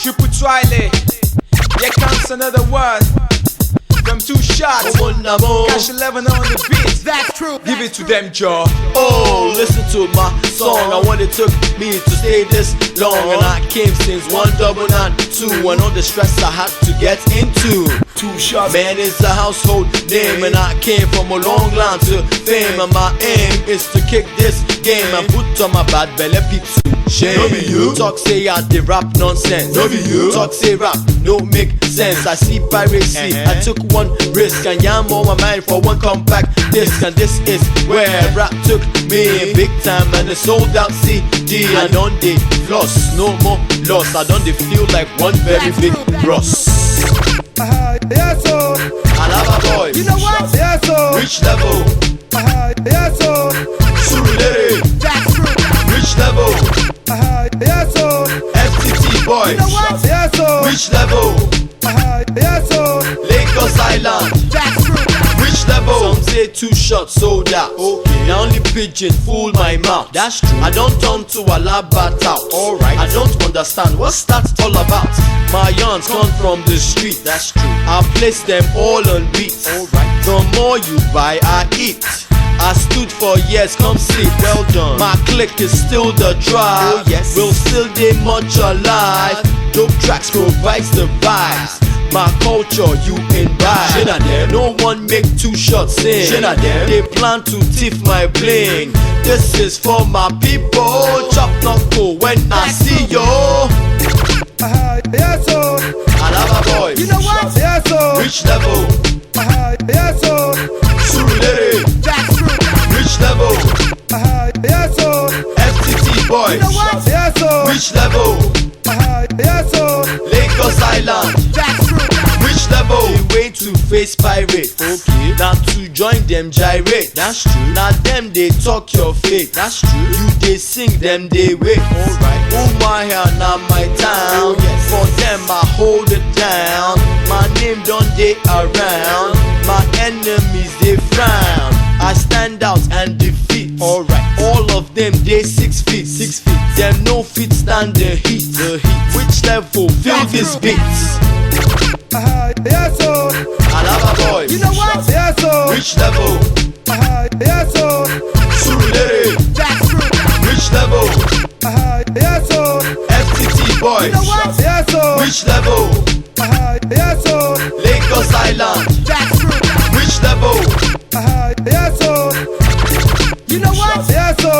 Triple Twilight. Here comes another word from 2Shotz. Cash 11 on the beat. That's true. Give it to them, Joe. Oh, listen to my song. I want it took me to stay this long, and I came since 199.2. And all the stress I had to get into. 2Shotz. Man, it's a household name, and I came from a long line to fame. And my aim is to kick this game and put on my bad belly peeps to shame. No be you. Talk say I the rap nonsense. No be you. Talk say rap no make sense. I see piracy. I took one risk and yam on my mind for one compact disc. And this is where rap took me big time, and the sold out CD. I don't dey floss, no more loss. I don't dey feel like one very big Ross. Yes, so. Alaba boys, You know what? Yes, so. Rich level, Yes, so. Surulere, That's true. rich level, Yes, so. FTT boys, You know what? Yes, so. rich level, Yes, so. Lagos Island, That's true. rich level. Some say 2Shotz sold out. Okay. Now only pigeon fool my mouth. That's true. I don't turn to a labat out. Alright. I don't understand what's that all about. My yarns come from the street. That's true. I place them all on beats. Alright. The more you buy, I eat. I stood for years, come see, well done. My clique is still the drive. Oh, yes. We'll still be much alive. Dope tracks provides the vibes. My culture, you imbibe. No one make 2Shotz sing. They plan to thief my bling. This is for my people. Chop knuckle when I see you. Yes, so. Alaba boys, You know what? Yes, so. rich level, Yes, so. Surulere, That's true. rich level, Yes, so. FTT boys, You know what? Yes, so. rich level, Yes, so. Lagos Island, That's true. rich level. They way to face pirates. Okay. Now to join them gyrate. That's true. Now them they talk your fake. That's true. You they sing them they wait. Alright. Oh my hair now my town. Yes. For them I hold it down. My name don't they around. My enemies they frown. I stand out and defeat. Alright. All of them they 6 feet. 6 feet. Them no fit stand the heat. The heat. Which level? Feel this beat. Yes, so. Alaba boys, You know what? Yes, so. rich level, Yes, so. Surulere, That's true. rich level, Yes, so. FTT boys, You know what? Yes, so. rich level, Yes, so. Lagos Island, That's true. rich level. Yes, so. You know what? Yes, so.